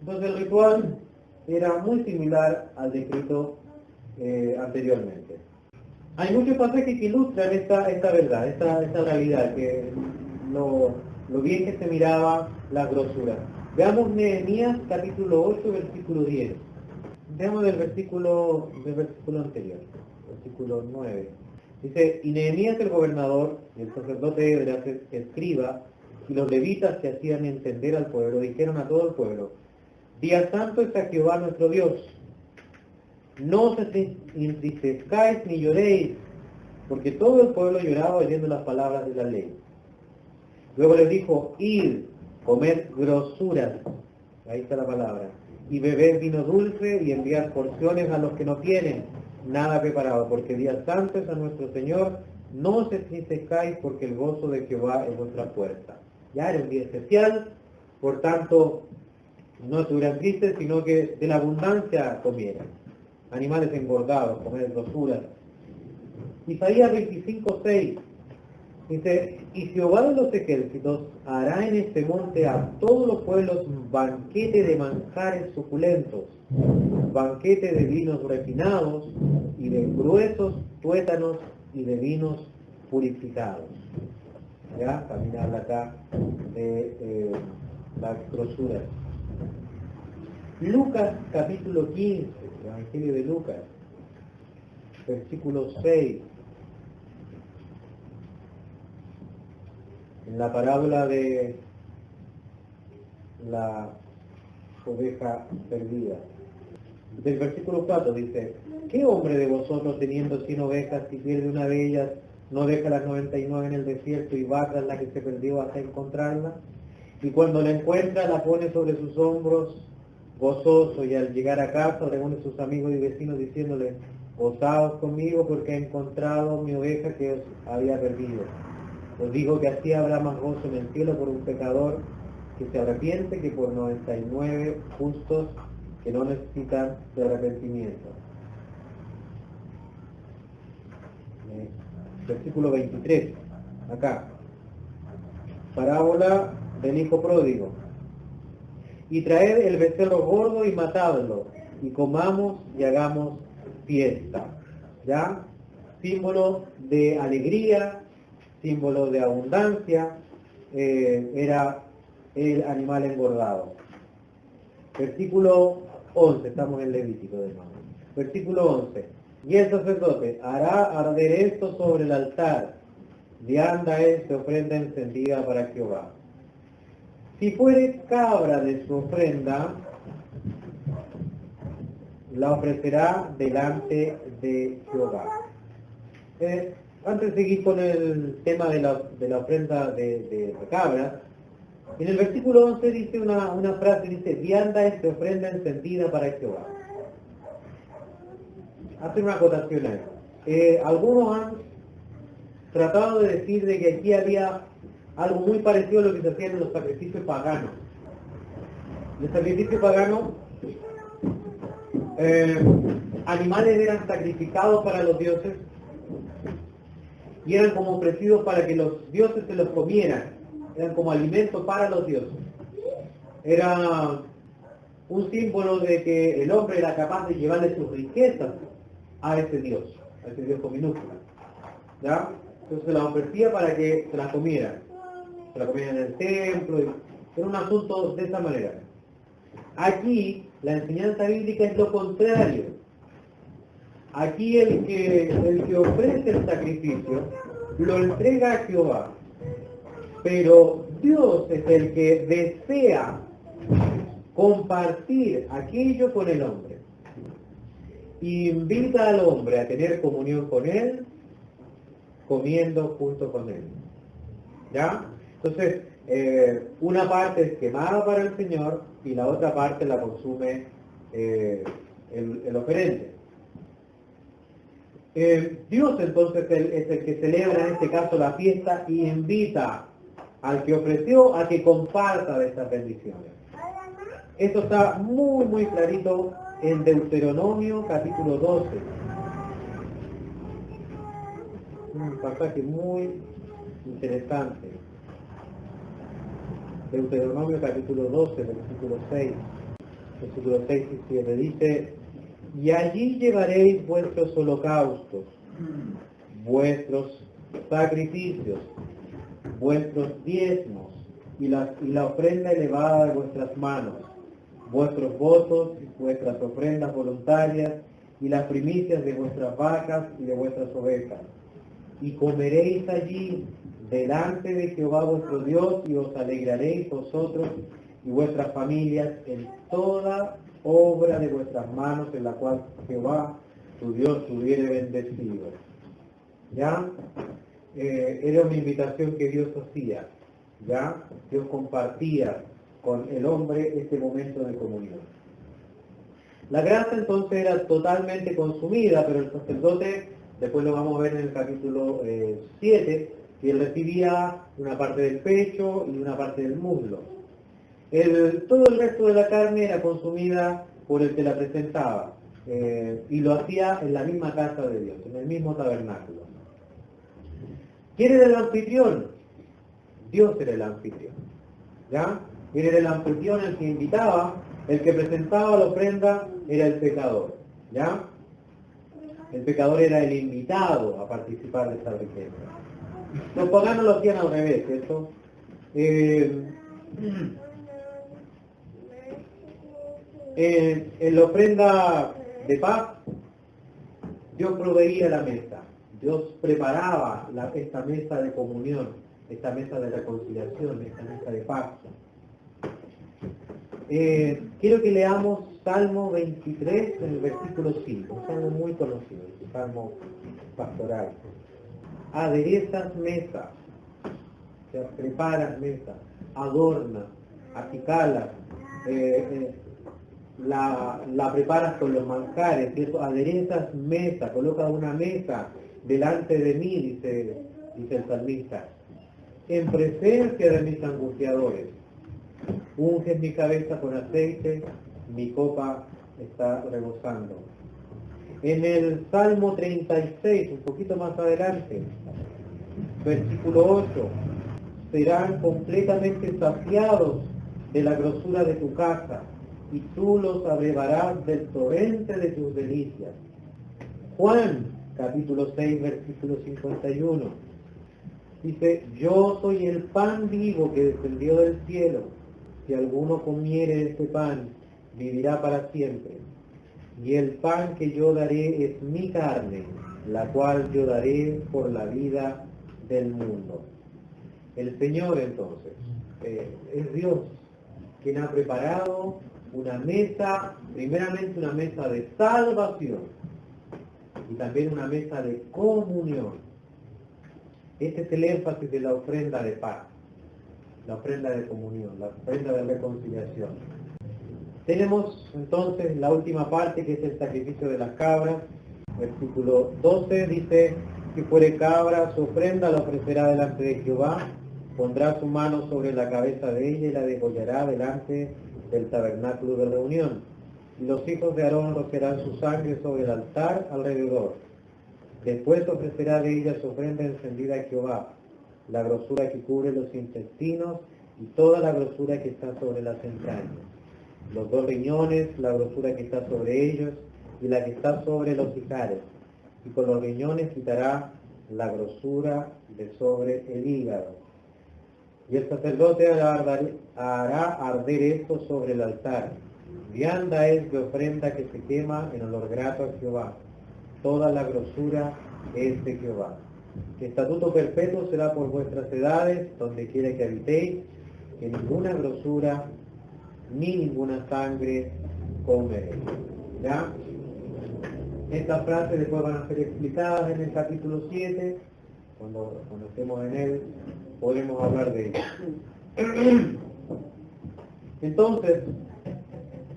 Entonces el ritual era muy similar al descrito anteriormente. Hay muchos pasajes que ilustran esta verdad, esta realidad, que lo bien que se miraba las grosuras. Veamos Nehemías capítulo 8, versículo 10. Veamos del versículo anterior, versículo 9. Dice, y Nehemías el gobernador, y el sacerdote Esdras escriba, y los levitas que hacían entender al pueblo, dijeron a todo el pueblo, día santo es a Jehová nuestro Dios. No os entristezcáis ni lloréis, porque todo el pueblo lloraba oyendo las palabras de la ley. Luego les dijo, id, comed grosuras, ahí está la palabra, y bebed vino dulce y enviad porciones a los que no tienen nada preparado, porque día santo es a nuestro Señor. No os entristezcáis, porque el gozo de Jehová es vuestra fuerza. Ya era un día especial, por tanto, no estuvieran tristes, sino que de la abundancia comieran. Animales engordados, comer grosuras. Isaías 25:6 dice, y Jehová de los ejércitos hará en este monte a todos los pueblos banquete de manjares suculentos, banquete de vinos refinados y de gruesos tuétanos y de vinos purificados. ¿Ya? También habla acá de las grosuras. Lucas capítulo 15, el Evangelio de Lucas, versículo 6. En la parábola de la oveja perdida. Del versículo 4 dice, ¿qué hombre de vosotros teniendo 100 ovejas, si pierde una de ellas, no deja las 99 en el desierto y va tras la que se perdió hasta encontrarla? Y cuando la encuentra, la pone sobre sus hombros, gozoso, y al llegar a casa reúne a sus amigos y vecinos diciéndole, gozaos conmigo porque he encontrado mi oveja que os había perdido. Os digo que así habrá más gozo en el cielo por un pecador que se arrepiente que por 99 justos que no necesitan de arrepentimiento. Versículo 23, acá. Parábola del hijo pródigo. Y traed el becerro gordo y matadlo, y comamos y hagamos fiesta. ¿Ya? Símbolo de alegría, símbolo de abundancia, era el animal engordado. Versículo 11, estamos en Levítico de nuevo. Versículo 11. Y el sacerdote hará arder esto sobre el altar, vianda es de ofrenda encendida para Jehová. Si fuere cabra de su ofrenda, la ofrecerá delante de Jehová. Antes de seguir con el tema de la ofrenda de cabras, en el versículo 11 dice una frase, dice, vianda es de ofrenda encendida para Jehová. Hace una acotación ahí. Algunos han tratado de decir de que aquí había algo muy parecido a lo que se hacía en los sacrificios paganos. En el sacrificio pagano, animales eran sacrificados para los dioses y eran como ofrecidos para que los dioses se los comieran, eran como alimento para los dioses. Era un símbolo de que el hombre era capaz de llevarle sus riquezas a ese Dios con minúscula. ¿Ya? Entonces se las ofrecía para que se las comieran en el templo, era un asunto de esa manera. Aquí la enseñanza bíblica es lo contrario. Aquí el que ofrece el sacrificio lo entrega a Jehová, pero Dios es el que desea compartir aquello con el hombre. Invita al hombre a tener comunión con él, comiendo junto con él. ¿Ya? Entonces, una parte es quemada para el Señor y la otra parte la consume el oferente. Dios entonces es el que celebra en este caso la fiesta y invita al que ofreció a que comparta de estas bendiciones. Esto está muy muy clarito en Deuteronomio capítulo 12. Un pasaje muy interesante. Deuteronomio capítulo 12, versículo 6. versículos 6 y 7, dice, y allí llevaréis vuestros holocaustos, vuestros sacrificios, vuestros diezmos y la ofrenda elevada de vuestras manos, vuestros votos y vuestras ofrendas voluntarias y las primicias de vuestras vacas y de vuestras ovejas. Y comeréis allí delante de Jehová vuestro Dios y os alegraréis vosotros y vuestras familias en toda obra de vuestras manos en la cual Jehová tu Dios hubiere bendecido. ¿Ya? Era una invitación que Dios hacía. ¿Ya? Dios compartía con el hombre este momento de comunión. La grasa entonces era totalmente consumida, pero el sacerdote, después lo vamos a ver en el capítulo 7, que él recibía una parte del pecho y una parte del muslo. Todo el resto de la carne era consumida por el que la presentaba, y lo hacía en la misma casa de Dios, en el mismo tabernáculo. ¿Quién era el anfitrión? Dios era el anfitrión. ¿Ya? ¿Quién era el anfitrión? El que invitaba, el que presentaba la ofrenda era el pecador. ¿Ya? El pecador era el invitado a participar de esta riqueza. Los paganos lo hacían al revés, ¿cierto? En la ofrenda de paz, Dios proveía la mesa. Dios preparaba esta mesa de comunión, esta mesa de reconciliación, esta mesa de paz. Quiero que leamos Salmo 23, en el versículo 5, un salmo muy conocido, un salmo pastoral. Aderezas mesa, o sea, preparas mesa, adornas, acicalas, la preparas con los manjares, ¿cierto? Aderezas mesa, colocas una mesa delante de mí, dice el salmista, en presencia de mis angustiadores. Unges mi cabeza con aceite, mi copa está rebosando. En el Salmo 36, un poquito más adelante, versículo 8, serán completamente saciados de la grosura de tu casa, y tú los abrevarás del torrente de tus delicias. Juan, capítulo 6, versículo 51, dice, yo soy el pan vivo que descendió del cielo. Si alguno comiere este pan, vivirá para siempre. Y el pan que yo daré es mi carne, la cual yo daré por la vida del mundo. El Señor entonces es Dios quien ha preparado una mesa, primeramente una mesa de salvación y también una mesa de comunión. Este es el énfasis de la ofrenda de paz, la ofrenda de comunión, la ofrenda de reconciliación. Tenemos entonces la última parte, que es el sacrificio de las cabras. Versículo 12 dice, si fuere cabra, su ofrenda la ofrecerá delante de Jehová, pondrá su mano sobre la cabeza de ella y la degollará delante del tabernáculo de reunión. Y los hijos de Aarón rociarán su sangre sobre el altar alrededor. Después ofrecerá de ella su ofrenda encendida a Jehová, la grosura que cubre los intestinos y toda la grosura que está sobre las entrañas, los 2 riñones, la grosura que está sobre ellos y la que está sobre los ijares, y con los riñones quitará la grosura de sobre el hígado. Y el sacerdote hará arder esto sobre el altar. Vianda es de ofrenda que se quema en olor grato a Jehová. Toda la grosura es de Jehová. Estatuto perpetuo será por vuestras edades, donde quiera que habitéis, que ninguna grosura ni ninguna sangre comeréis. ¿Ya? Estas frases después van a ser explicadas en el capítulo 7, cuando estemos en él, podremos hablar de ello. Entonces,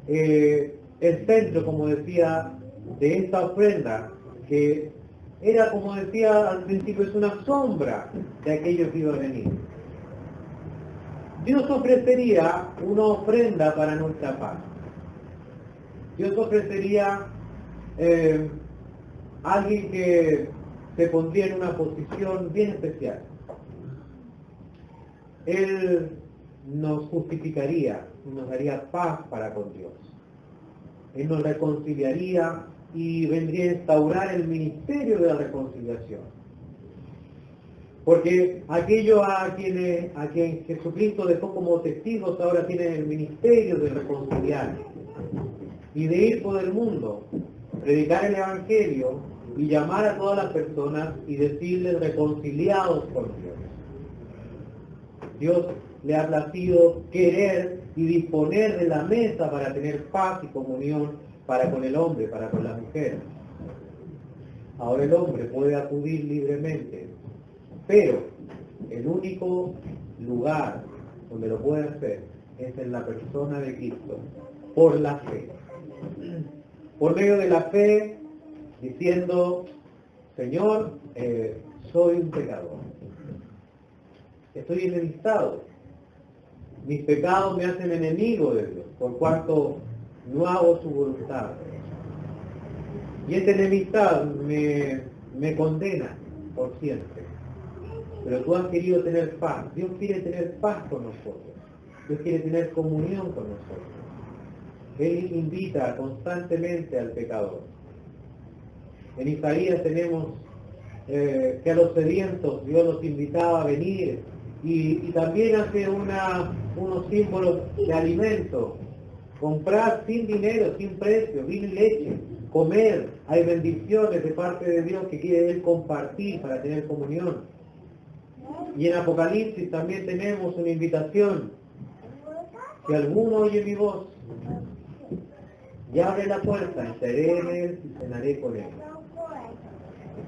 el centro, como decía, de esta ofrenda, que era, como decía al principio, es una sombra de aquello que iba a venir. Dios ofrecería una ofrenda para nuestra paz. Dios ofrecería alguien que se pondría en una posición bien especial. Él nos justificaría y nos daría paz para con Dios. Él nos reconciliaría y vendría a instaurar el ministerio de la reconciliación. Porque aquello a quien Jesucristo dejó como testigos ahora tienen el ministerio de reconciliar y de ir por el mundo, predicar el Evangelio y llamar a todas las personas y decirles reconciliados con Dios. Dios le ha placido querer y disponer de la mesa para tener paz y comunión para con el hombre, para con la mujer. Ahora el hombre puede acudir libremente, pero el único lugar donde lo puede hacer es en la persona de Cristo, por la fe. Por medio de la fe, diciendo, Señor, soy un pecador. Estoy enemistado. Mis pecados me hacen enemigo de Dios, por cuanto no hago su voluntad. Y esta enemistad me condena por siempre. Pero tú has querido tener paz. Dios quiere tener paz con nosotros. Dios quiere tener comunión con nosotros. Él invita constantemente al pecador. En Isaías tenemos que a los sedientos Dios los invitaba a venir y también hace unos símbolos de alimento. Comprar sin dinero, sin precio, vino y leche, comer. Hay bendiciones de parte de Dios que quiere Él compartir para tener comunión. Y en Apocalipsis también tenemos una invitación. Si alguno oye mi voz y abre la puerta, entraré en él y cenaré con él.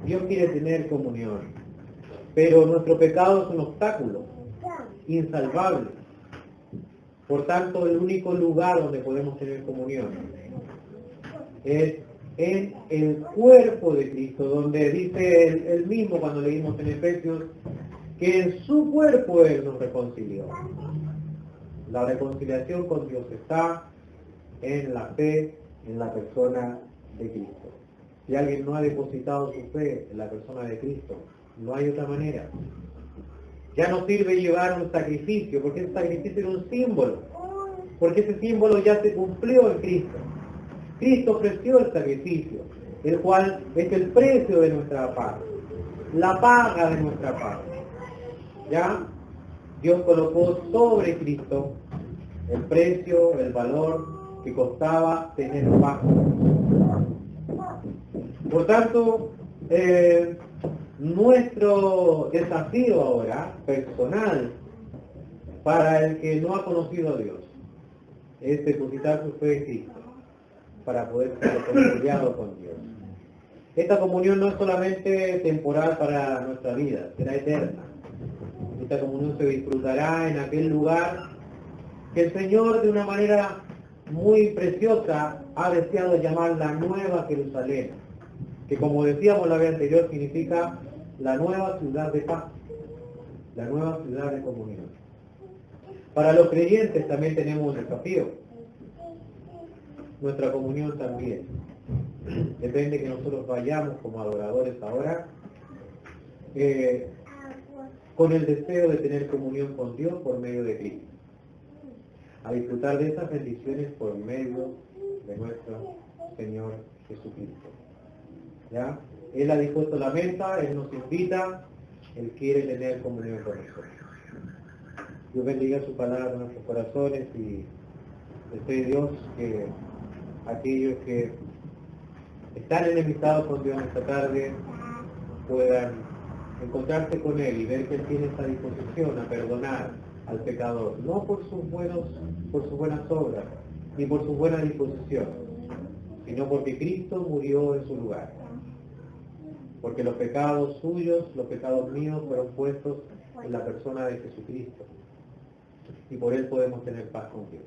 Dios quiere tener comunión, pero nuestro pecado es un obstáculo insalvable. Por tanto, el único lugar donde podemos tener comunión es en el cuerpo de Cristo, donde dice él mismo cuando leímos en Efesios que en su cuerpo Él nos reconcilió. La reconciliación con Dios está en la fe, en la persona de Cristo. Si alguien no ha depositado su fe en la persona de Cristo, no hay otra manera. Ya no sirve llevar un sacrificio, porque ese sacrificio era un símbolo, porque ese símbolo ya se cumplió en Cristo. Cristo ofreció el sacrificio, el cual es el precio de nuestra paz, la paga de nuestra paz. ¿Ya? Dios colocó sobre Cristo el precio, el valor que costaba tener paz. Por tanto, nuestro desafío ahora, personal, para el que no ha conocido a Dios, es depositar su fe en Cristo, para poder ser reconciliado con Dios. Esta comunión no es solamente temporal para nuestra vida, será eterna. Esta comunión se disfrutará en aquel lugar que el Señor de una manera muy preciosa ha deseado llamar la Nueva Jerusalén, que como decíamos la vez anterior significa la nueva ciudad de paz, la nueva ciudad de comunión. Para los creyentes también tenemos un desafío, nuestra comunión también. Depende que nosotros vayamos como adoradores ahora, con el deseo de tener comunión con Dios por medio de Cristo, a disfrutar de esas bendiciones por medio de nuestro Señor Jesucristo. ¿Ya? Él ha dispuesto la mesa, Él nos invita, Él quiere tener comunión con nosotros. Dios bendiga su palabra en nuestros corazones y desee Dios que aquellos que están enemistados con Dios esta tarde puedan encontrarse con Él y ver que Él tiene esta disposición a perdonar al pecador, no por sus buenas obras, ni por su buena disposición, sino porque Cristo murió en su lugar. Porque los pecados suyos, los pecados míos fueron puestos en la persona de Jesucristo. Y por Él podemos tener paz con Dios.